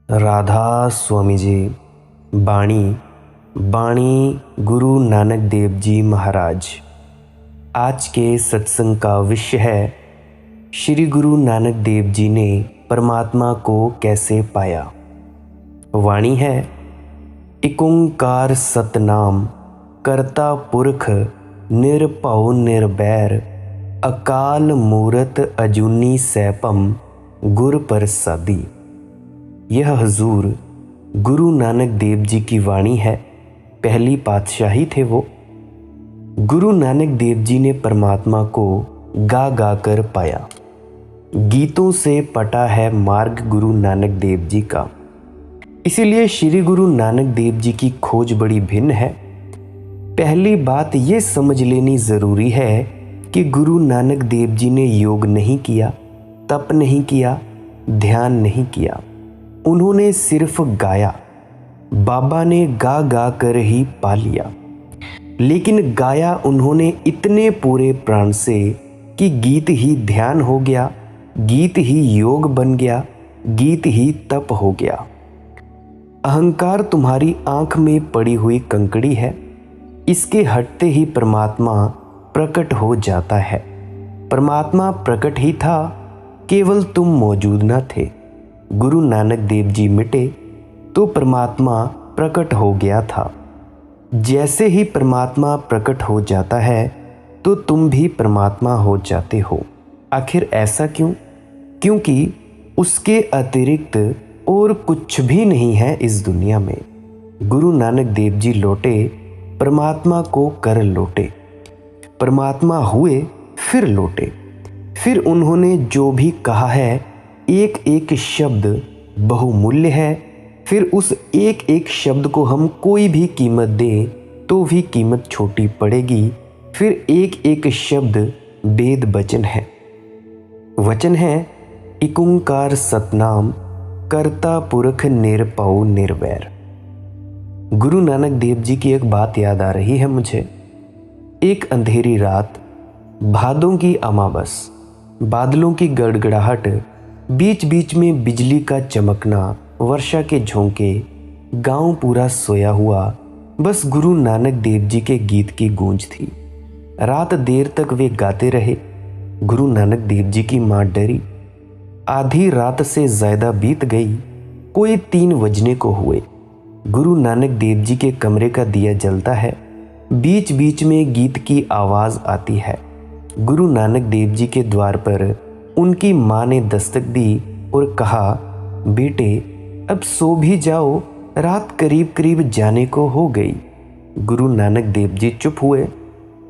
राधा स्वामी जी। बाणी बाणी गुरु नानक देव जी महाराज। आज के सत्संग का विषय है श्री गुरु नानक देव जी ने परमात्मा को कैसे पाया। वाणी है, एक ओंकार सतनाम करता पुरख निरभउ निर्बैर अकाल मूरत अजूनी सैपम गुर प्रसादी। यह हजूर गुरु नानक देव जी की वाणी है। पहली पातशाही थे वो। गुरु नानक देव जी ने परमात्मा को गा गा कर पाया। गीतों से पटा है मार्ग गुरु नानक देव जी का। इसीलिए श्री गुरु नानक देव जी की खोज बड़ी भिन्न है। पहली बात ये समझ लेनी ज़रूरी है कि गुरु नानक देव जी ने योग नहीं किया, तप नहीं किया, ध्यान नहीं किया। उन्होंने सिर्फ गाया। बाबा ने गा गा कर ही पा लिया, लेकिन गाया उन्होंने इतने पूरे प्राण से कि गीत ही ध्यान हो गया, गीत ही योग बन गया, गीत ही तप हो गया। अहंकार तुम्हारी आंख में पड़ी हुई कंकड़ी है, इसके हटते ही परमात्मा प्रकट हो जाता है। परमात्मा प्रकट ही था, केवल तुम मौजूद न थे। गुरु नानक देव जी मिटे तो परमात्मा प्रकट हो गया था। जैसे ही परमात्मा प्रकट हो जाता है तो तुम भी परमात्मा हो जाते हो। आखिर ऐसा क्यों? क्योंकि उसके अतिरिक्त और कुछ भी नहीं है इस दुनिया में। गुरु नानक देव जी लौटे, परमात्मा को कर लौटे। परमात्मा हुए, फिर लौटे। फिर उन्होंने जो भी कहा है, एक एक शब्द बहुमूल्य है। फिर उस एक एक शब्द को हम कोई भी कीमत दें तो भी कीमत छोटी पड़ेगी। फिर एक एक शब्द वेद वचन है। वचन है, एक ओंकार सतनाम करता पुरख निरभउ निर्वैर। गुरु नानक देव जी की एक बात याद आ रही है मुझे। एक अंधेरी रात, भादों की अमावस, बादलों की गड़गड़ाहट, बीच बीच में बिजली का चमकना, वर्षा के झोंके, गांव पूरा सोया हुआ। बस गुरु नानक देव जी के गीत की गूंज थी। रात देर तक वे गाते रहे। गुरु नानक देव जी की मां डरी। आधी रात से ज्यादा बीत गई, कोई 3 बजने को हुए। गुरु नानक देव जी के कमरे का दिया जलता है। बीच बीच में गीत की आवाज आती है। गुरु नानक देव जी के द्वार पर उनकी माँ ने दस्तक दी और कहा, बेटे अब सो भी जाओ, रात करीब करीब जाने को हो गई। गुरु नानक देव जी चुप हुए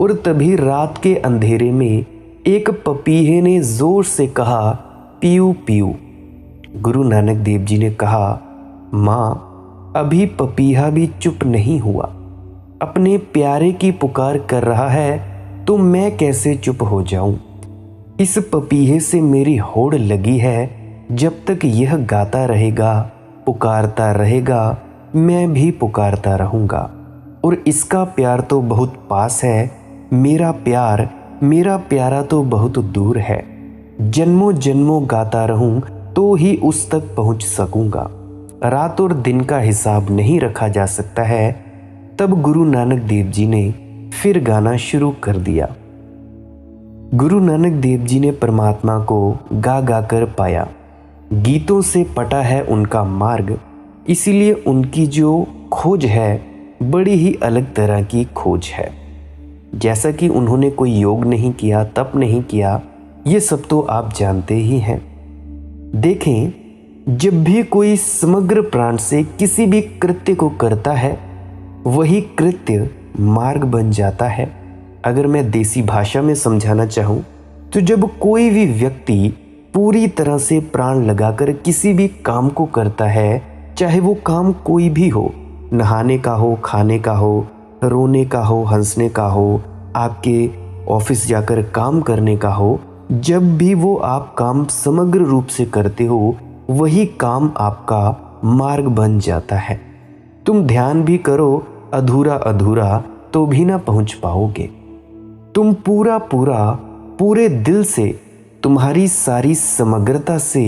और तभी रात के अंधेरे में एक पपीहे ने जोर से कहा, पीऊ पीऊ। गुरु नानक देव जी ने कहा, माँ अभी पपीहा भी चुप नहीं हुआ, अपने प्यारे की पुकार कर रहा है तो मैं कैसे चुप हो जाऊं। इस पपीहे से मेरी होड़ लगी है। जब तक यह गाता रहेगा, पुकारता रहेगा, मैं भी पुकारता रहूँगा। और इसका प्यार तो बहुत पास है, मेरा प्यार, मेरा प्यारा तो बहुत दूर है। जन्मों जन्मों गाता रहूँ तो ही उस तक पहुँच सकूँगा। रात और दिन का हिसाब नहीं रखा जा सकता है। तब गुरु नानक देव जी ने फिर गाना शुरू कर दिया। गुरु नानक देव जी ने परमात्मा को गा गा कर पाया। गीतों से पटा है उनका मार्ग। इसीलिए उनकी जो खोज है बड़ी ही अलग तरह की खोज है। जैसा कि उन्होंने कोई योग नहीं किया, तप नहीं किया, ये सब तो आप जानते ही हैं। देखें, जब भी कोई समग्र प्राण से किसी भी कृत्य को करता है, वही कृत्य मार्ग बन जाता है। अगर मैं देसी भाषा में समझाना चाहूँ तो जब कोई भी व्यक्ति पूरी तरह से प्राण लगाकर किसी भी काम को करता है, चाहे वो काम कोई भी हो, नहाने का हो, खाने का हो, रोने का हो, हंसने का हो, आपके ऑफिस जाकर काम करने का हो, जब भी वो आप काम समग्र रूप से करते हो, वही काम आपका मार्ग बन जाता है। तुम ध्यान भी करो अधूरा अधूरा तो भी ना पहुंच पाओगे। तुम पूरा पूरा पूरे दिल से, तुम्हारी सारी समग्रता से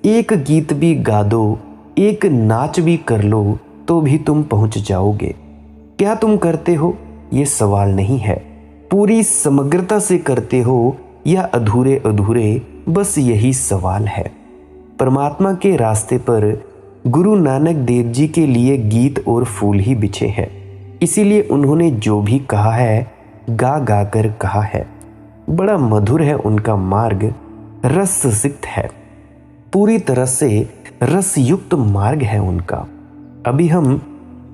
एक गीत भी गा दो, एक नाच भी कर लो तो भी तुम पहुंच जाओगे। क्या तुम करते हो ये सवाल नहीं है, पूरी समग्रता से करते हो या अधूरे अधूरे, बस यही सवाल है। परमात्मा के रास्ते पर गुरु नानक देव जी के लिए गीत और फूल ही बिछे हैं। इसीलिए उन्होंने जो भी कहा है गा गा कर कहा है। बड़ा मधुर है उनका मार्ग, रस सिक्त है, पूरी तरह से रसयुक्त मार्ग है उनका। अभी हम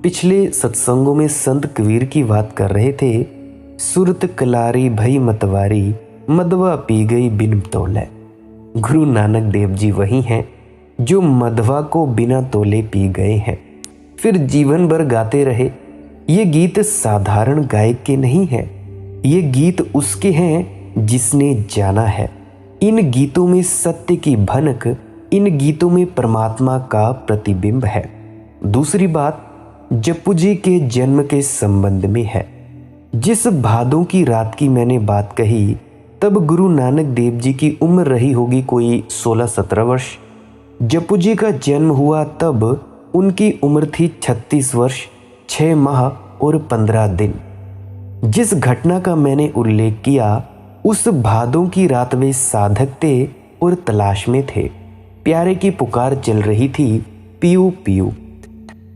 पिछले सत्संगों में संत कबीर की बात कर रहे थे। सुरत कलारी भई मतवारी, मदवा पी गई बिन तोले। गुरु नानक देव जी वही हैं जो मदवा को बिना तोले पी गए हैं, फिर जीवन भर गाते रहे। ये गीत साधारण गायक के नहीं हैं, ये गीत उसके हैं जिसने जाना है। इन गीतों में सत्य की भनक, इन गीतों में परमात्मा का प्रतिबिंब है। दूसरी बात जप्पू जी के जन्म के संबंध में है। जिस भादों की रात की मैंने बात कही, तब गुरु नानक देव जी की उम्र रही होगी कोई 16-17 वर्ष। जप्पू जी का जन्म हुआ तब उनकी उम्र थी 36 वर्ष 6 माह और 15 दिन। जिस घटना का मैंने उल्लेख किया, उस भादों की रात वे साधक थे और तलाश में थे। प्यारे की पुकार चल रही थी, पीयू पीयू।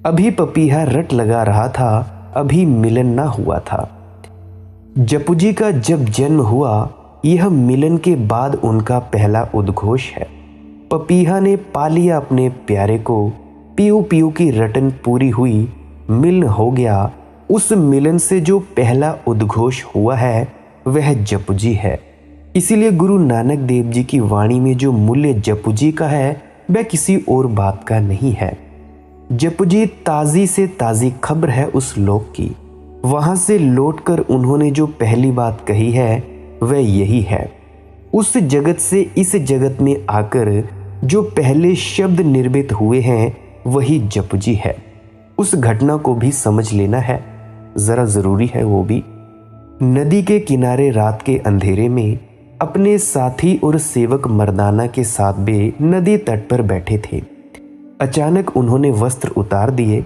अभी पपीहा रट लगा रहा था, अभी मिलन ना हुआ था। जप्पू जी का जब जन्म हुआ, यह मिलन के बाद उनका पहला उद्घोष है। पपीहा ने पा लिया अपने प्यारे को, पीयू पीयू की रटन पूरी हुई, मिलन हो गया। उस मिलन से जो पहला उद्घोष हुआ है वह जप्पू जी है। इसीलिए गुरु नानक देव जी की वाणी में जो मूल्य जप्पू जी का है वह किसी और बात का नहीं है। जप्पू जी ताज़ी से ताज़ी खबर है उस लोक की। वहाँ से लौटकर उन्होंने जो पहली बात कही है वह यही है। उस जगत से इस जगत में आकर जो पहले शब्द निर्मित हुए हैं वही जप्पू जी है। उस घटना को भी समझ लेना है, ज़रा ज़रूरी है वो भी। नदी के किनारे रात के अंधेरे में अपने साथी और सेवक मर्दाना के साथ वे नदी तट पर बैठे थे। अचानक उन्होंने वस्त्र उतार दिए,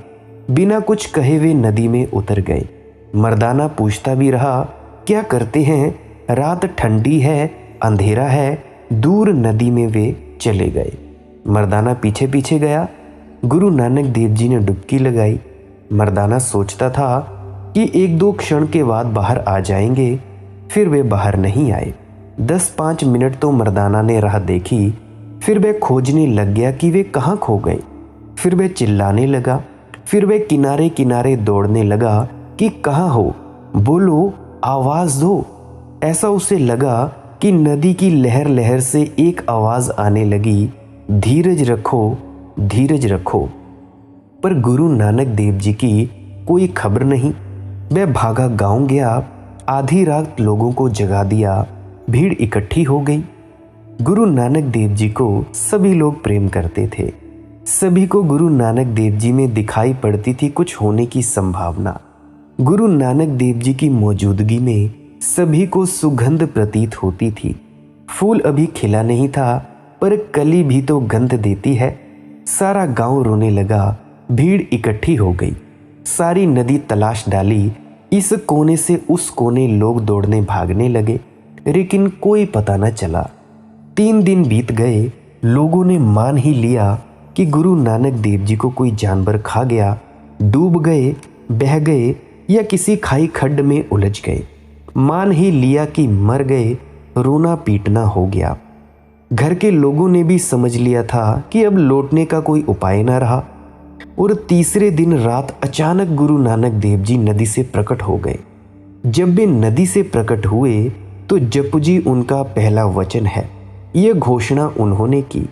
बिना कुछ कहे वे नदी में उतर गए। मर्दाना पूछता भी रहा, क्या करते हैं? रात ठंडी है, अंधेरा है। दूर नदी में वे चले गए। मर्दाना पीछे पीछे गया। गुरु नानक देव जी ने डुबकी लगाई। मर्दाना सोचता था कि 1-2 क्षण के बाद बाहर आ जाएंगे, फिर वे बाहर नहीं आए। 10-5 मिनट तो मर्दाना ने राह देखी, फिर वह खोजने लग गया कि वे कहाँ खो गए। फिर वह चिल्लाने लगा, फिर वह किनारे किनारे दौड़ने लगा कि कहाँ हो, बोलो, आवाज़ दो। ऐसा उसे लगा कि नदी की लहर लहर से एक आवाज़ आने लगी, धीरज रखो, धीरज रखो। पर गुरु नानक देव जी की कोई खबर नहीं। वह भागा गाँव गया, आधी रात लोगों को जगा दिया, भीड़ इकट्ठी हो गई। गुरु नानक देव जी को सभी लोग प्रेम करते थे। सभी को गुरु नानक देव जी में दिखाई पड़ती थी कुछ होने की संभावना। गुरु नानक देव जी की मौजूदगी में सभी को सुगंध प्रतीत होती थी। फूल अभी खिला नहीं था, पर कली भी तो गंध देती है। सारा गांव रोने लगा, भीड़ इकट्ठी हो गई। सारी नदी तलाश डाली, इस कोने से उस कोने लोग दौड़ने भागने लगे, लेकिन कोई पता न चला। 3 दिन बीत गए। लोगों ने मान ही लिया कि गुरु नानक देव जी को कोई जानवर खा गया, डूब गए, बह गए या किसी खाई खड्ड में उलझ गए। मान ही लिया कि मर गए, रोना पीटना हो गया। घर के लोगों ने भी समझ लिया था कि अब लौटने का कोई उपाय न रहा। और तीसरे दिन रात अचानक गुरु नानक देव जी नदी से प्रकट हो गए। जब वे नदी से प्रकट हुए तो जप्पू जी उनका पहला वचन है। यह घोषणा उन्होंने की,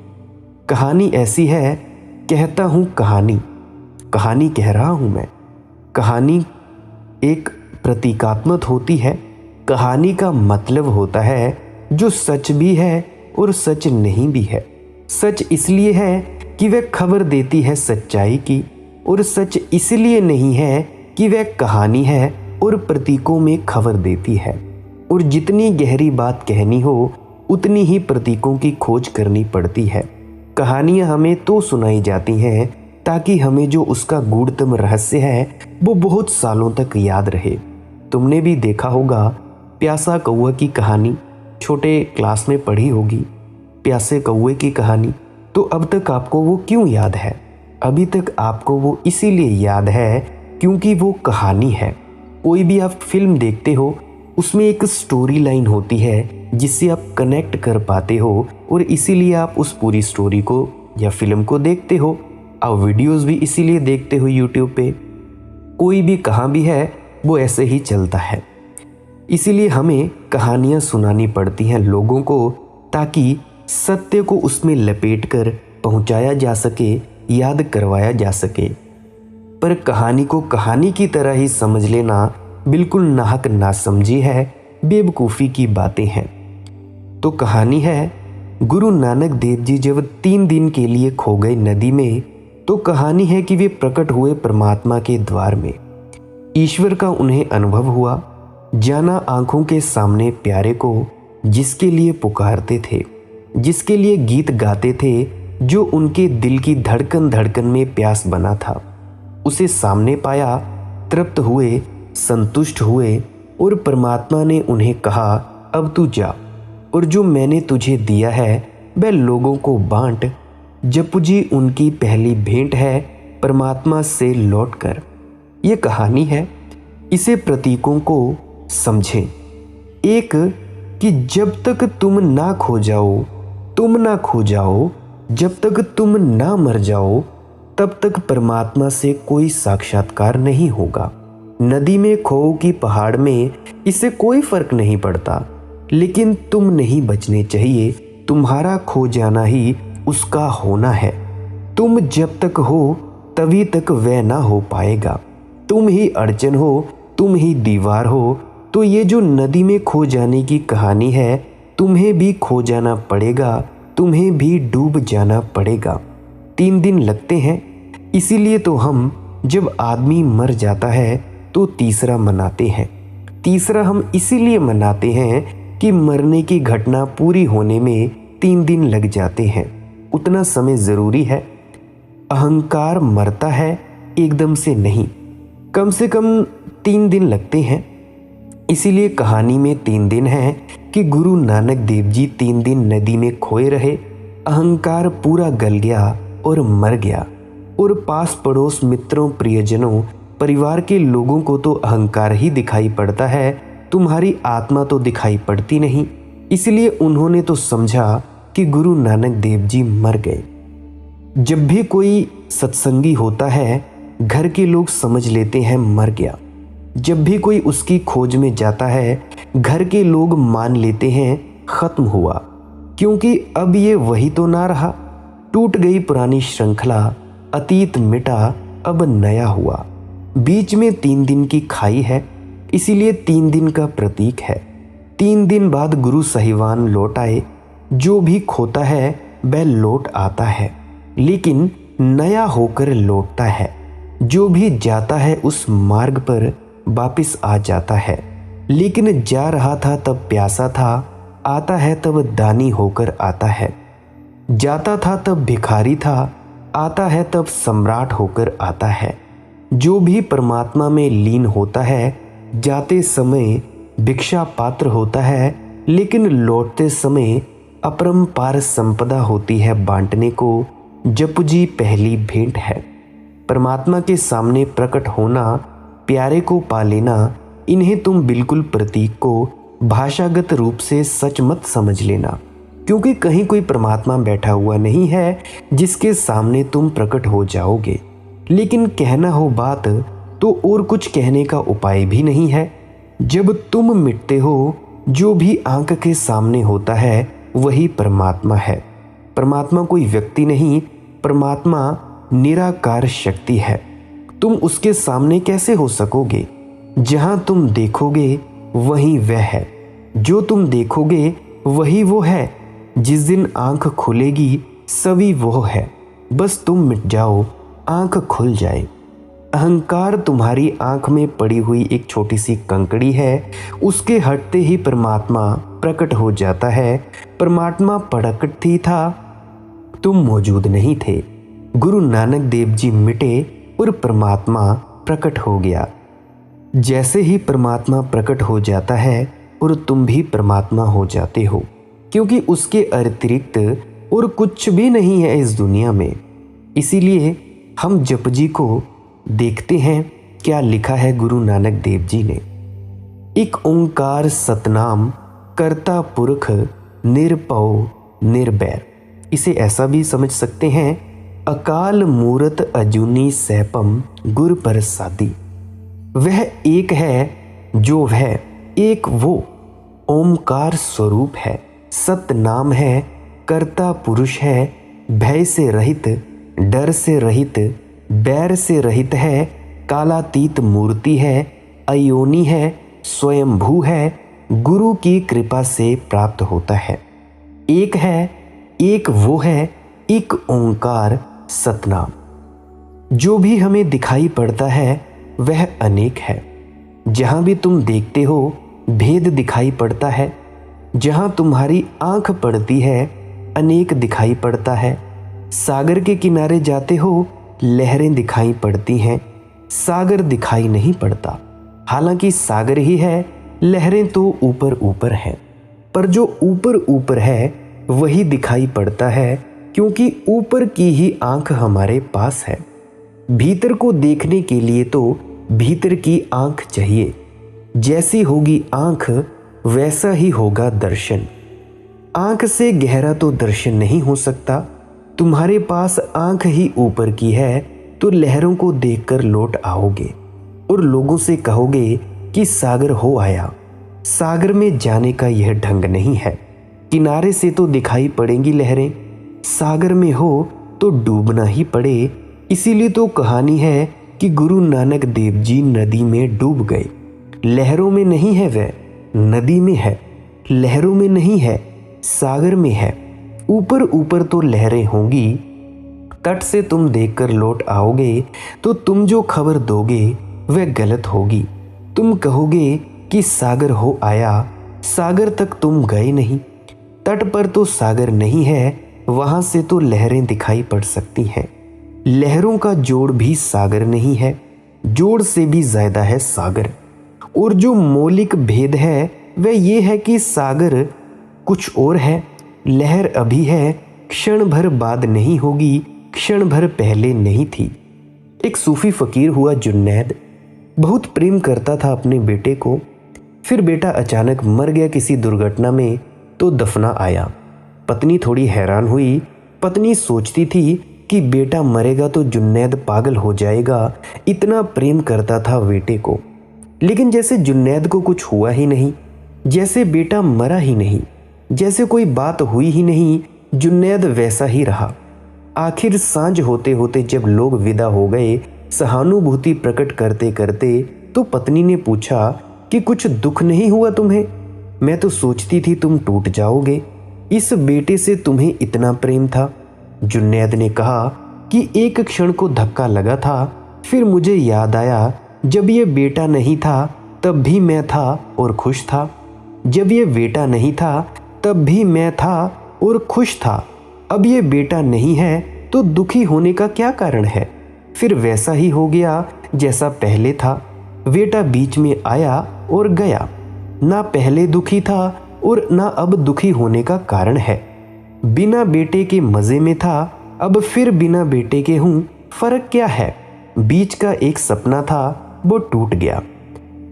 कहानी ऐसी है, कहता हूँ कहानी, कहानी कह रहा हूँ मैं। कहानी एक प्रतीकात्मक होती है। कहानी का मतलब होता है जो सच भी है और सच नहीं भी है। सच इसलिए है कि वह खबर देती है सच्चाई की, और सच इसलिए नहीं है कि वह कहानी है और प्रतीकों में खबर देती है। और जितनी गहरी बात कहनी हो उतनी ही प्रतीकों की खोज करनी पड़ती है। कहानियाँ हमें तो सुनाई जाती हैं ताकि हमें जो उसका गूढ़तम रहस्य है वो बहुत सालों तक याद रहे। तुमने भी देखा होगा प्यासा कौवा की कहानी, छोटे क्लास में पढ़ी होगी प्यासे कौवे की कहानी। तो अब तक आपको वो क्यों याद है? अभी तक आपको वो इसीलिए याद है क्योंकि वो कहानी है। कोई भी आप फिल्म देखते हो उसमें एक स्टोरी लाइन होती है जिससे आप कनेक्ट कर पाते हो और इसीलिए आप उस पूरी स्टोरी को या फिल्म को देखते हो। आप वीडियोस भी इसीलिए देखते हो यूट्यूब पे। कोई भी कहाँ भी है वो ऐसे ही चलता है। इसीलिए हमें कहानियाँ सुनानी पड़ती हैं लोगों को, ताकि सत्य को उसमें लपेट कर पहुँचाया जा सके, याद करवाया जा सके। पर कहानी को कहानी की तरह ही समझ लेना बिल्कुल नाहक नासमझी है, बेवकूफ़ी की बातें हैं। तो कहानी है, गुरु नानक देव जी जब 3 दिन के लिए खो गए नदी में, तो कहानी है कि वे प्रकट हुए परमात्मा के द्वार में। ईश्वर का उन्हें अनुभव हुआ, जाना आंखों के सामने प्यारे को जिसके लिए पुकारते थे, जिसके लिए गीत गाते थे, जो उनके दिल की धड़कन धड़कन में प्यास बना था। उसे सामने पाया, तृप्त हुए, संतुष्ट हुए और परमात्मा ने उन्हें कहा, अब तू जा और जो मैंने तुझे दिया है वह लोगों को बांट। जपू जी उनकी पहली भेंट है परमात्मा से लौटकर। ये कहानी है, इसे प्रतीकों को समझें। एक कि जब तक तुम ना खो जाओ, तुम ना खो जाओ, जब तक तुम ना मर जाओ, तब तक परमात्मा से कोई साक्षात्कार नहीं होगा। नदी में खो कि पहाड़ में, इससे कोई फर्क नहीं पड़ता, लेकिन तुम नहीं बचने चाहिए। तुम्हारा खो जाना ही उसका होना है। तुम जब तक हो तभी तक वह ना हो पाएगा। तुम ही अड़चन हो, तुम ही दीवार हो। तो ये जो नदी में खो जाने की कहानी है, तुम्हें भी खो जाना पड़ेगा, तुम्हें भी डूब जाना पड़ेगा। 3 दिन लगते हैं, इसीलिए तो हम जब आदमी मर जाता है तो तीसरा मनाते हैं। तीसरा हम इसीलिए मनाते हैं कि मरने की घटना पूरी होने में 3 दिन लग जाते हैं। उतना समय ज़रूरी है। अहंकार मरता है एकदम से नहीं, कम से कम 3 दिन लगते हैं। इसीलिए कहानी में 3 दिन हैं कि गुरु नानक देव जी 3 दिन नदी में खोए रहे। अहंकार पूरा गल गया और मर गया। और पास पड़ोस, मित्रों, प्रियजनों, परिवार के लोगों को तो अहंकार ही दिखाई पड़ता है, तुम्हारी आत्मा तो दिखाई पड़ती नहीं। इसलिए उन्होंने तो समझा कि गुरु नानक देव जी मर गए। जब भी कोई सत्संगी होता है, घर के लोग समझ लेते हैं मर गया। जब भी कोई उसकी खोज में जाता है, घर के लोग मान लेते हैं खत्म हुआ, क्योंकि अब ये वही तो ना रहा। टूट गई पुरानी श्रृंखला, अतीत मिटा, अब नया हुआ। बीच में 3 दिन की खाई है, इसीलिए 3 दिन का प्रतीक है। 3 दिन बाद गुरु साहिबान लौट आए। जो भी खोता है वह लौट आता है, लेकिन नया होकर लौटता है। जो भी जाता है उस मार्ग पर वापिस आ जाता है। लेकिन जा रहा था तब प्यासा था, आता है तब दानी होकर आता है। जाता था तब भिखारी था, आता है तब सम्राट होकर आता है। जो भी परमात्मा में लीन होता है, जाते समय भिक्षा पात्र होता है, लेकिन लौटते समय अपरंपार संपदा होती है बांटने को। जपू जी पहली भेंट है। परमात्मा के सामने प्रकट होना, प्यारे को पा लेना, इन्हें तुम बिल्कुल प्रतीक को भाषागत रूप से सच मत समझ लेना, क्योंकि कहीं कोई परमात्मा बैठा हुआ नहीं है जिसके सामने तुम प्रकट हो जाओगे। लेकिन कहना हो बात तो और कुछ कहने का उपाय भी नहीं है। जब तुम मिटते हो, जो भी आंख के सामने होता है वही परमात्मा है। परमात्मा कोई व्यक्ति नहीं, परमात्मा निराकार शक्ति है। तुम उसके सामने कैसे हो सकोगे? जहां तुम देखोगे वही वह है, जो तुम देखोगे वही वो है। जिस दिन आंख खुलेगी सभी वो है, बस तुम मिट जाओ, आंख खुल जाए। अहंकार तुम्हारी आंख में पड़ी हुई एक छोटी सी कंकड़ी है, उसके हटते ही परमात्मा प्रकट हो जाता है। परमात्मा प्रकट ही था, तुम मौजूद नहीं थे। गुरु नानक देव जी मिटे और परमात्मा प्रकट हो गया। जैसे ही परमात्मा प्रकट हो जाता है और तुम भी परमात्मा हो जाते हो, क्योंकि उसके अतिरिक्त और कुछ भी नहीं है इस दुनिया में। इसीलिए हम जपजी को देखते हैं क्या लिखा है गुरु नानक देव जी ने। एक ओंकार सतनाम कर्ता पुरख निरपौ निर्बैर। इसे ऐसा भी समझ सकते हैं, अकाल मूरत अजूनी सैपम गुर प्रसादी। वह एक है जो वह एक वो ओमकार स्वरूप है, सत नाम है, कर्ता पुरुष है, भय से रहित, डर से रहित, बैर से रहित है, कालातीत मूर्ति है, अयोनी है, स्वयंभू है, गुरु की कृपा से प्राप्त होता है। एक है, एक वो है, एक ओंकार सतनाम। जो भी हमें दिखाई पड़ता है वह अनेक है। जहाँ भी तुम देखते हो भेद दिखाई पड़ता है। जहाँ तुम्हारी आंख पड़ती है अनेक दिखाई पड़ता है। सागर के किनारे जाते हो लहरें दिखाई पड़ती हैं, सागर दिखाई नहीं पड़ता। हालांकि सागर ही है, लहरें तो ऊपर ऊपर हैं, पर जो ऊपर ऊपर है वही दिखाई पड़ता है, क्योंकि ऊपर की ही आंख हमारे पास है। भीतर को देखने के लिए तो भीतर की आंख चाहिए। जैसी होगी आंख वैसा ही होगा दर्शन। आंख से गहरा तो दर्शन नहीं हो सकता। तुम्हारे पास आंख ही ऊपर की है तो लहरों को देखकर लौट आओगे और लोगों से कहोगे कि सागर हो आया। सागर में जाने का यह ढंग नहीं है। किनारे से तो दिखाई पड़ेंगी लहरें, सागर में हो तो डूबना ही पड़े। इसीलिए तो कहानी है कि गुरु नानक देव जी नदी में डूब गए। लहरों में नहीं है वह, नदी में है। लहरों में नहीं है, सागर में है। ऊपर ऊपर तो लहरें होंगी। तट से तुम देखकर लौट आओगे तो तुम जो खबर दोगे वह गलत होगी। तुम कहोगे कि सागर हो आया, सागर तक तुम गए नहीं। तट पर तो सागर नहीं है, वहां से तो लहरें दिखाई पड़ सकती हैं। लहरों का जोड़ भी सागर नहीं है, जोड़ से भी ज्यादा है सागर। और जो मौलिक भेद है वह ये है कि सागर कुछ और है, लहर अभी है, क्षण भर बाद नहीं होगी, क्षण भर पहले नहीं थी। एक सूफी फकीर हुआ जुन्नैद, बहुत प्रेम करता था अपने बेटे को। फिर बेटा अचानक मर गया किसी दुर्घटना में तो दफना आया। पत्नी थोड़ी हैरान हुई। पत्नी सोचती थी कि बेटा मरेगा तो जुन्नैद पागल हो जाएगा, इतना प्रेम करता था बेटे को। लेकिन जैसे जुन्नैद को कुछ हुआ ही नहीं, जैसे बेटा मरा ही नहीं, जैसे कोई बात हुई ही नहीं, जुन्नैद वैसा ही रहा। आखिर सांझ होते होते जब लोग विदा हो गए, सहानुभूति प्रकट करते करते तो पत्नी ने पूछा कि कुछ दुख नहीं हुआ तुम्हें? मैं तो सोचती थी तुम टूट जाओगे, इस बेटे से तुम्हें इतना प्रेम था। जुन्नैद ने कहा कि एक क्षण को धक्का लगा था, फिर मुझे याद आया जब ये बेटा नहीं था तब भी मैं था और खुश था, जब ये बेटा नहीं था तब भी मैं था और खुश था। अब ये बेटा नहीं है तो दुखी होने का क्या कारण है? फिर वैसा ही हो गया जैसा पहले था। बेटा बीच में आया और गया, ना पहले दुखी था और ना अब दुखी होने का कारण है। बिना बेटे के मजे में था, अब फिर बिना बेटे के हूँ, फर्क क्या है? बीच का एक सपना था वो टूट गया।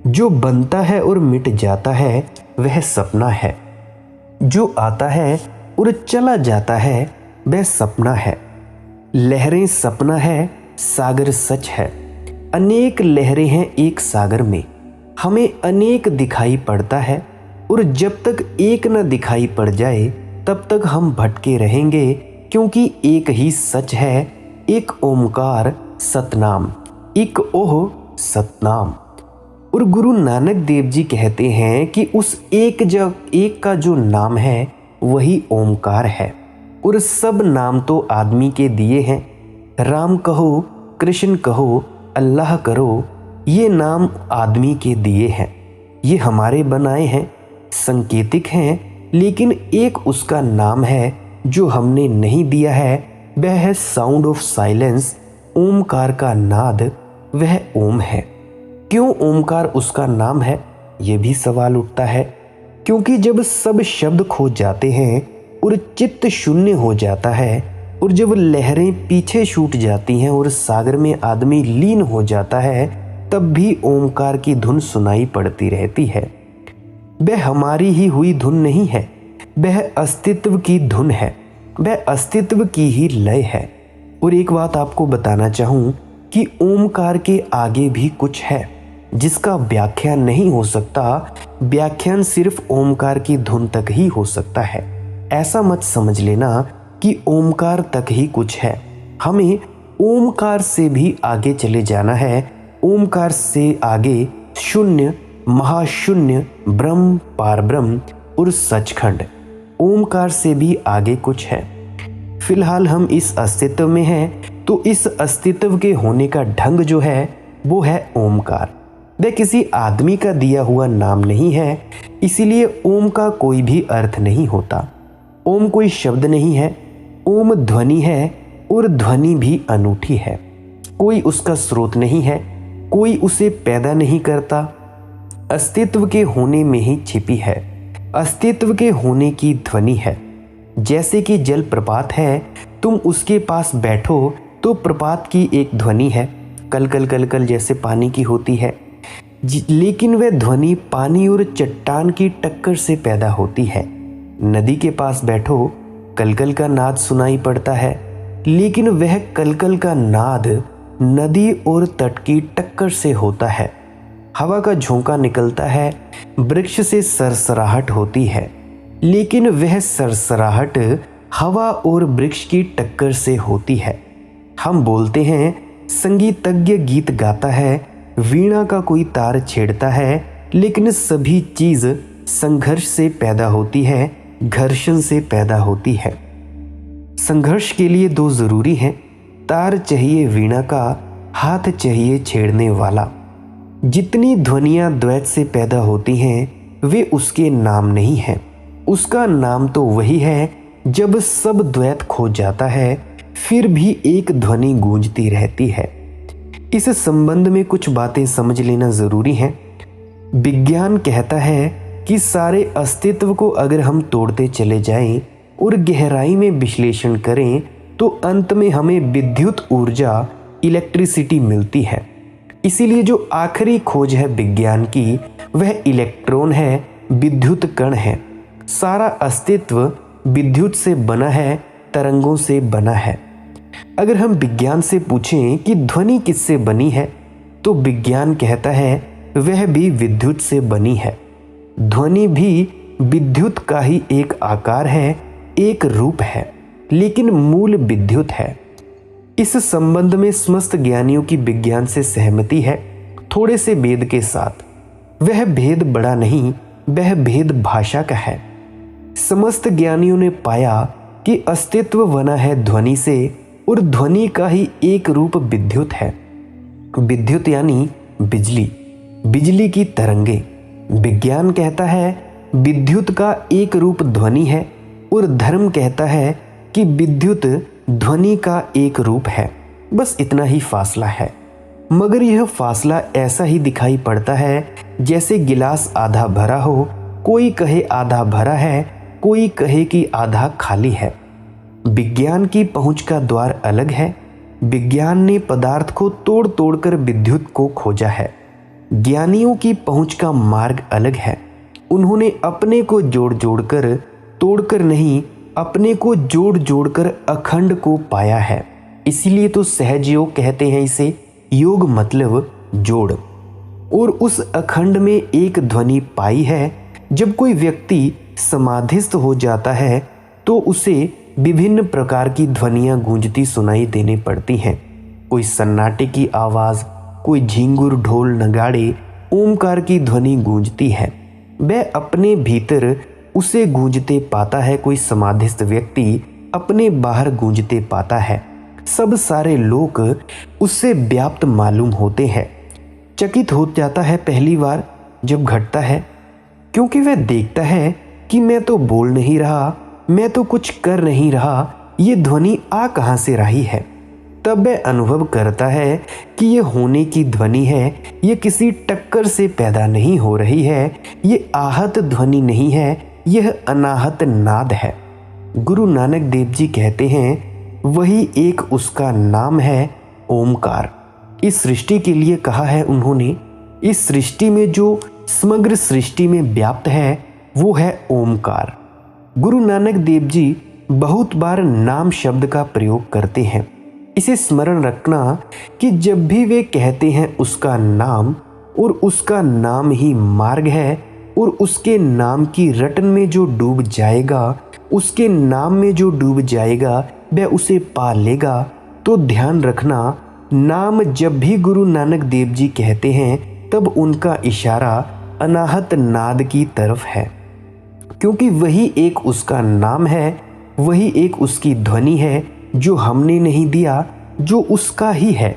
जो बनता है और मिट जाता है वह सपना है, जो आता है और चला जाता है वह सपना है। लहरें सपना है, सागर सच है। अनेक लहरें हैं एक सागर में, हमें अनेक दिखाई पड़ता है। और जब तक एक न दिखाई पड़ जाए तब तक हम भटके रहेंगे, क्योंकि एक ही सच है, एक ओमकार सतनाम, एक ओह सतनाम। और गुरु नानक देव जी कहते हैं कि उस एक का जो नाम है वही ओमकार है। और सब नाम तो आदमी के दिए हैं। राम कहो, कृष्ण कहो, अल्लाह करो, ये नाम आदमी के दिए हैं। ये हमारे बनाए हैं, संकेतिक हैं, लेकिन एक उसका नाम है जो हमने नहीं दिया है, वह है साउंड ऑफ साइलेंस। ओमकार का नाद वह ओम है। क्यों ओमकार उसका नाम है, ये भी सवाल उठता है। क्योंकि जब सब शब्द खो जाते हैं और चित्त शून्य हो जाता है, और जब लहरें पीछे छूट जाती हैं और सागर में आदमी लीन हो जाता है, तब भी ओमकार की धुन सुनाई पड़ती रहती है। वह हमारी ही हुई धुन नहीं है, वह अस्तित्व की धुन है, वह अस्तित्व की ही लय है। और एक बात आपको बताना चाहूँ कि ओमकार के आगे भी कुछ है जिसका व्याख्यान नहीं हो सकता। व्याख्यान सिर्फ ओमकार की धुन तक ही हो सकता है। ऐसा मत समझ लेना कि ओमकार तक ही कुछ है। हमें ओमकार से भी आगे चले जाना है। ओमकार से आगे शून्य, महाशून्य, ब्रह्म, पारब्रह्म और सचखंड। ओमकार से भी आगे कुछ है। फिलहाल हम इस अस्तित्व में हैं, तो इस अस्तित्व के होने का ढंग जो है वो है ओमकार। वह किसी आदमी का दिया हुआ नाम नहीं है, इसीलिए ओम का कोई भी अर्थ नहीं होता। ओम कोई शब्द नहीं है, ओम ध्वनि है, और ध्वनि भी अनूठी है। कोई उसका स्रोत नहीं है, कोई उसे पैदा नहीं करता। अस्तित्व के होने में ही छिपी है, अस्तित्व के होने की ध्वनि है। जैसे कि जल प्रपात है, तुम उसके पास बैठो तो प्रपात की एक ध्वनि है, कल कल कल कल जैसे पानी की होती है, लेकिन वह ध्वनि पानी और चट्टान की टक्कर से पैदा होती है। नदी के पास बैठो, कलकल का नाद सुनाई पड़ता है, लेकिन वह कलकल का नाद नदी और तट की टक्कर से होता है। हवा का झोंका निकलता है, वृक्ष से सरसराहट होती है, लेकिन वह सरसराहट हवा और वृक्ष की टक्कर से होती है। हम बोलते हैं संगीतज्ञ गीत गाता है, वीणा का कोई तार छेड़ता है, लेकिन सभी चीज संघर्ष से पैदा होती है, घर्षण से पैदा होती है। संघर्ष के लिए दो जरूरी हैं, तार चाहिए वीणा का, हाथ चाहिए छेड़ने वाला। जितनी ध्वनियां द्वैत से पैदा होती हैं वे उसके नाम नहीं हैं। उसका नाम तो वही है जब सब द्वैत खो जाता है, फिर भी एक ध्वनि गूंजती रहती है। इस संबंध में कुछ बातें समझ लेना जरूरी है। विज्ञान कहता है कि सारे अस्तित्व को अगर हम तोड़ते चले जाएं और गहराई में विश्लेषण करें तो अंत में हमें विद्युत ऊर्जा, इलेक्ट्रिसिटी मिलती है। इसीलिए जो आखिरी खोज है विज्ञान की वह इलेक्ट्रॉन है, विद्युत कण है। सारा अस्तित्व विद्युत से बना है, तरंगों से बना है। अगर हम विज्ञान से पूछें कि ध्वनि किससे बनी है, तो विज्ञान कहता है वह भी विद्युत से बनी है। ध्वनि भी विद्युत का ही एक आकार है, एक रूप है, लेकिन मूल विद्युत है। इस संबंध में समस्त ज्ञानियों की विज्ञान से सहमति है, थोड़े से भेद के साथ। वह भेद बड़ा नहीं, वह भेद भाषा का है। समस्त ज्ञानियों ने पाया कि अस्तित्व बना है ध्वनि से, और ध्वनि का ही एक रूप विद्युत है। विद्युत यानी बिजली, बिजली की तरंगे। विज्ञान कहता है विद्युत का एक रूप ध्वनि है, और धर्म कहता है कि विद्युत ध्वनि का एक रूप है। बस इतना ही फासला है, मगर यह फासला ऐसा ही दिखाई पड़ता है जैसे गिलास आधा भरा हो। कोई कहे आधा भरा है, कोई कहे कि आधा खाली है। विज्ञान की पहुंच का द्वार अलग है। विज्ञान ने पदार्थ को तोड़ तोड़कर विद्युत को खोजा है। ज्ञानियों की पहुंच का मार्ग अलग है। उन्होंने अपने को जोड़ जोड़कर, तोड़कर नहीं, अपने को जोड़ जोड़कर अखंड को पाया है। इसीलिए तो सहज योग कहते हैं इसे। योग मतलब जोड़, और उस अखंड में एक ध्वनि पाई है। जब कोई व्यक्ति समाधिस्थ हो जाता है तो उसे विभिन्न प्रकार की ध्वनियां गूंजती सुनाई देने पड़ती हैं। कोई सन्नाटे की आवाज, कोई झिंगुर, ढोल, नगाड़े, ओमकार की ध्वनि गूंजती है। वह अपने भीतर उसे गूंजते पाता है, कोई समाधिस्थ व्यक्ति अपने बाहर गूंजते पाता है। सब सारे लोग उससे व्याप्त मालूम होते हैं। चकित हो जाता है पहली बार जब घटता है, क्योंकि वह देखता है कि मैं तो बोल नहीं रहा, मैं तो कुछ कर नहीं रहा, ये ध्वनि आ कहाँ से रही है। तब वह अनुभव करता है कि ये होने की ध्वनि है, ये किसी टक्कर से पैदा नहीं हो रही है, ये आहत ध्वनि नहीं है, यह अनाहत नाद है। गुरु नानक देव जी कहते हैं वही एक उसका नाम है ओमकार। इस सृष्टि के लिए कहा है उन्होंने, इस सृष्टि में जो समग्र सृष्टि में व्याप्त है वो है ओमकार। गुरु नानक देव जी बहुत बार नाम शब्द का प्रयोग करते हैं। इसे स्मरण रखना कि जब भी वे कहते हैं उसका नाम, और उसका नाम ही मार्ग है, और उसके नाम की रटन में जो डूब जाएगा, उसके नाम में जो डूब जाएगा वह उसे पा लेगा। तो ध्यान रखना, नाम जब भी गुरु नानक देव जी कहते हैं तब उनका इशारा अनाहत नाद की तरफ है, क्योंकि वही एक उसका नाम है, वही एक उसकी ध्वनि है जो हमने नहीं दिया, जो उसका ही है।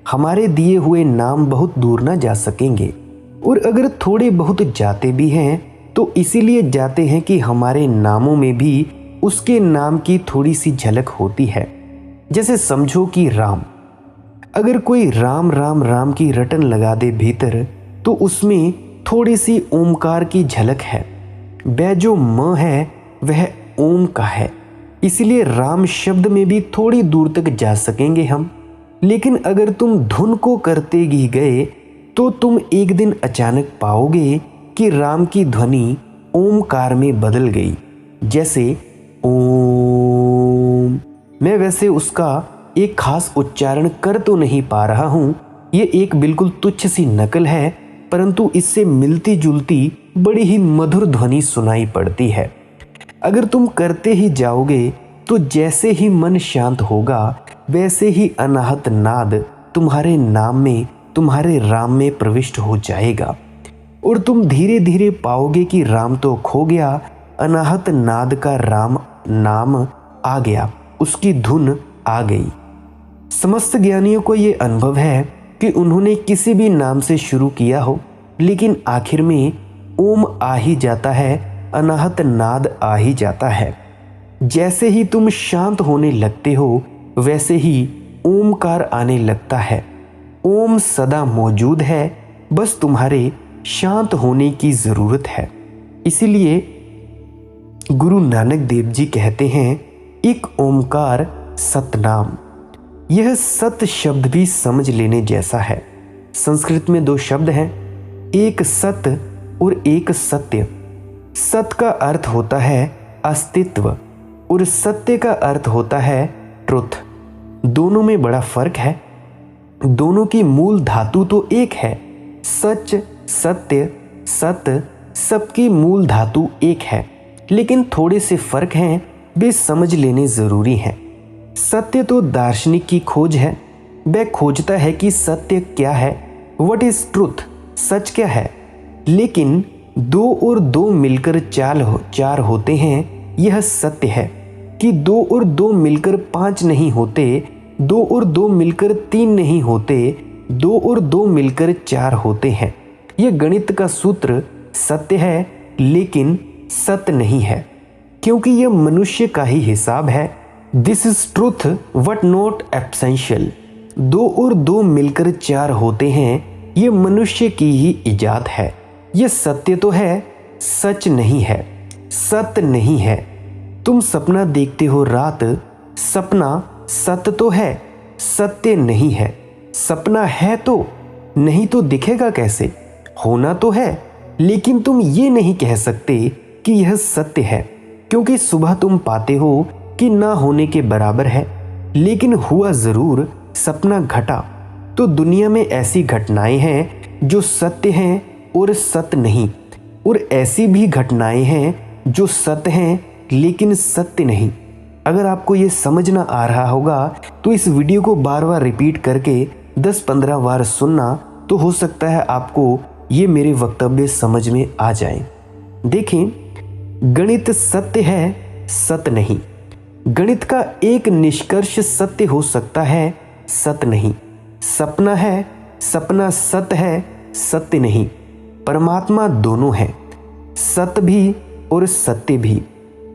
हमारे दिए हुए नाम बहुत दूर ना जा सकेंगे, और अगर थोड़े बहुत जाते भी हैं तो इसीलिए जाते हैं कि हमारे नामों में भी उसके नाम की थोड़ी सी झलक होती है। जैसे समझो कि राम, अगर कोई राम राम राम की रटन लगा दे भीतर, तो उसमें थोड़ी सी ओमकार की झलक है। वह जो म है वह ओम का है, इसलिए राम शब्द में भी थोड़ी दूर तक जा सकेंगे हम। लेकिन अगर तुम धुन को करते ही गए तो तुम एक दिन अचानक पाओगे कि राम की ध्वनि ओमकार में बदल गई। जैसे ओम, मैं वैसे उसका एक खास उच्चारण कर तो नहीं पा रहा हूँ, ये एक बिल्कुल तुच्छ सी नकल है, परंतु इससे मिलती जुलती बड़ी ही मधुर ध्वनि सुनाई पड़ती है। अगर तुम करते ही जाओगे तो जैसे ही मन शांत होगा वैसे ही अनाहत नाद तुम्हारे नाम में, तुम्हारे राम में प्रविष्ट हो जाएगा, और तुम धीरे धीरे पाओगे कि राम तो खो गया, अनाहत नाद का राम नाम आ गया, उसकी धुन आ गई। समस्त ज्ञानियों को ये अनुभव है कि उन्होंने किसी भी नाम से शुरू किया हो, लेकिन आखिर में ओम आ ही जाता है, अनाहत नाद आ ही जाता है। जैसे ही तुम शांत होने लगते हो वैसे ही ओमकार आने लगता है। ओम सदा मौजूद है, बस तुम्हारे शांत होने की ज़रूरत है। इसीलिए गुरु नानक देव जी कहते हैं एक ओमकार सतनाम। यह सत शब्द भी समझ लेने जैसा है। संस्कृत में दो शब्द हैं, एक सत और एक सत्य। सत का अर्थ होता है अस्तित्व और सत्य का अर्थ होता है ट्रुथ। दोनों में बड़ा फर्क है। दोनों की मूल धातु तो एक है, सच, सत्य, सत, सबकी मूल धातु एक है, लेकिन थोड़े से फर्क हैं, वे समझ लेने जरूरी हैं। सत्य तो दार्शनिक की खोज है, वह खोजता है कि सत्य क्या है, व्हाट इज ट्रुथ, सच क्या है। लेकिन दो और दो मिलकर चार होते हैं, यह सत्य है। कि दो और दो मिलकर 5 नहीं होते, दो और दो मिलकर 3 नहीं होते, दो और दो मिलकर 4 होते हैं। यह गणित का सूत्र सत्य है, लेकिन सत्य नहीं है, क्योंकि यह मनुष्य का ही हिसाब है। This is truth but not essential. दो और दो मिलकर 4 होते हैं, यह मनुष्य की ही इजाद है। यह सत्य तो है, सच नहीं है, सत्य नहीं है। तुम सपना देखते हो रात, सपना सत्य तो है, सत्य नहीं है। सपना है तो, नहीं तो दिखेगा कैसे? होना तो है, लेकिन तुम ये नहीं कह सकते कि यह सत्य है, क्योंकि सुबह तुम पाते हो कि ना होने के बराबर है, लेकिन हुआ ज़रूर, सपना घटा। तो दुनिया में ऐसी घटनाएं हैं जो सत्य हैं और सत्य नहीं, और ऐसी भी घटनाएं हैं जो सत्य हैं लेकिन सत्य नहीं। अगर आपको ये समझना आ रहा होगा तो इस वीडियो को बार बार रिपीट करके 10-15 बार सुनना, तो हो सकता है आपको ये मेरे वक्तव्य समझ में आ जाए। देखें, गणित सत्य है, सत्य नहीं। गणित का एक निष्कर्ष सत्य हो सकता है, सत्य नहीं। सपना है, सपना सत्य है, सत्य नहीं। परमात्मा दोनों है, सत्य भी और सत्य भी।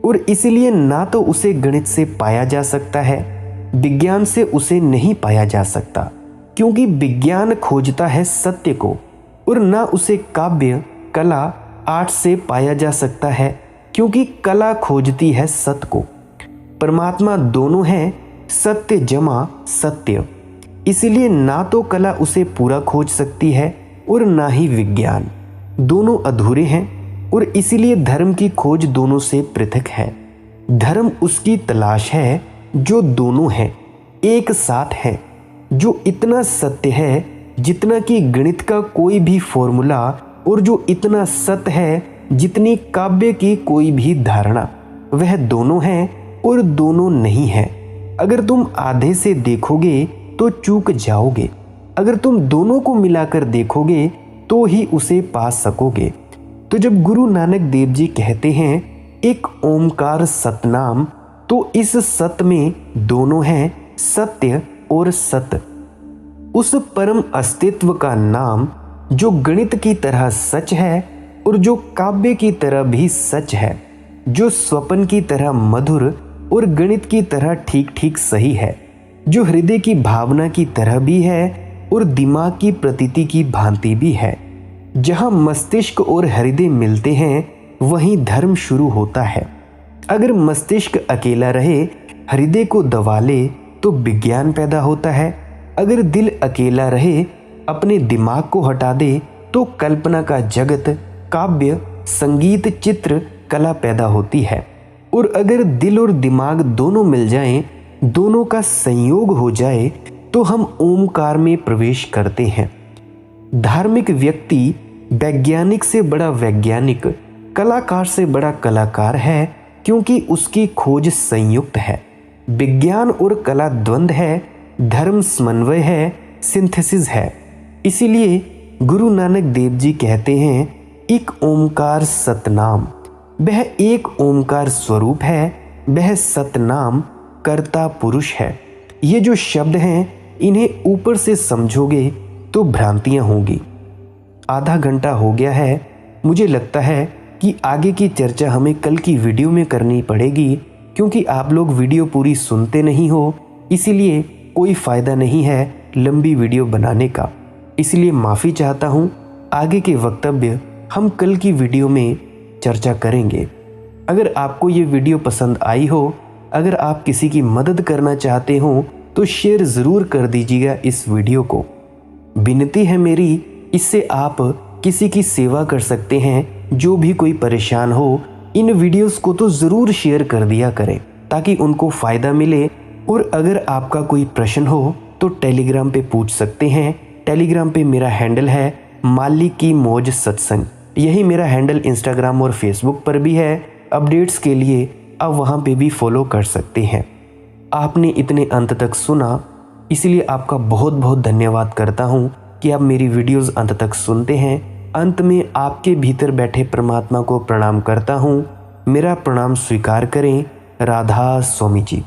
और इसलिए ना तो उसे गणित से पाया जा सकता है, विज्ञान से उसे नहीं पाया जा सकता, क्योंकि विज्ञान खोजता है सत्य को, और ना उसे काव्य, कला, आर्ट से पाया जा सकता है, क्योंकि कला खोजती है सत्य को। परमात्मा दोनों है, सत्य जमा सत्य। इसलिए ना तो कला उसे पूरा खोज सकती है और ना ही विज्ञान। दोनों अधूरे हैं और इसीलिए धर्म की खोज दोनों से पृथक है। धर्म उसकी तलाश है जो दोनों है, एक साथ है, जो इतना सत्य है जितना कि गणित का कोई भी फॉर्मूला, और जो इतना सत्य है जितनी काव्य की कोई भी धारणा। वह दोनों है और दोनों नहीं है। अगर तुम आधे से देखोगे तो चूक जाओगे, अगर तुम दोनों को मिलाकर देखोगे तो ही उसे पा सकोगे। तो जब गुरु नानक देव जी कहते हैं एक ओमकार सतनाम, तो इस सत्य में दोनों हैं, सत्य और सत। उस परम अस्तित्व का नाम जो गणित की तरह सच है और जो काव्य की तरह भी सच है, जो स्वप्न की तरह मधुर और गणित की तरह ठीक ठीक सही है, जो हृदय की भावना की तरह भी है और दिमाग की प्रतीति की भांति भी है। जहां मस्तिष्क और हृदय मिलते हैं वहीं धर्म शुरू होता है। अगर मस्तिष्क अकेला रहे, हृदय को दबा ले, तो विज्ञान पैदा होता है। अगर दिल अकेला रहे, अपने दिमाग को हटा दे, तो कल्पना का जगत, काव्य, संगीत, चित्र, कला पैदा होती है। और अगर दिल और दिमाग दोनों मिल जाएं, दोनों का संयोग हो जाए, तो हम ओमकार में प्रवेश करते हैं। धार्मिक व्यक्ति वैज्ञानिक से बड़ा वैज्ञानिक, कलाकार से बड़ा कलाकार है, क्योंकि उसकी खोज संयुक्त है। विज्ञान और कला द्वंद्व है, धर्म समन्वय है, सिंथेसिस है। इसीलिए गुरु नानक देव जी कहते हैं एक ओमकार सतनाम। वह एक ओमकार स्वरूप है, वह सतनाम कर्ता पुरुष है। ये जो शब्द हैं इन्हें ऊपर से समझोगे तो भ्रांतियां होंगी। आधा घंटा हो गया है, मुझे लगता है कि आगे की चर्चा हमें कल की वीडियो में करनी पड़ेगी, क्योंकि आप लोग वीडियो पूरी सुनते नहीं हो, इसीलिए कोई फ़ायदा नहीं है लंबी वीडियो बनाने का। इसलिए माफ़ी चाहता हूँ। आगे के वक्तव्य हम कल की वीडियो में चर्चा करेंगे। अगर आपको ये वीडियो पसंद आई हो, अगर आप किसी की मदद करना चाहते हो, तो शेयर ज़रूर कर दीजिएगा इस वीडियो को। विनती है मेरी, इससे आप किसी की सेवा कर सकते हैं। जो भी कोई परेशान हो, इन वीडियोस को तो ज़रूर शेयर कर दिया करें, ताकि उनको फ़ायदा मिले। और अगर आपका कोई प्रश्न हो तो टेलीग्राम पे पूछ सकते हैं। टेलीग्राम पे मेरा हैंडल है माली की मौज सत्संग। यही मेरा हैंडल इंस्टाग्राम और फेसबुक पर भी है। अपडेट्स के लिए आप वहाँ पे भी फॉलो कर सकते हैं। आपने इतने अंत तक सुना, इसलिए आपका बहुत बहुत धन्यवाद करता हूँ कि आप मेरी वीडियोस अंत तक सुनते हैं। अंत में आपके भीतर बैठे परमात्मा को प्रणाम करता हूँ। मेरा प्रणाम स्वीकार करें। राधा स्वामी जी।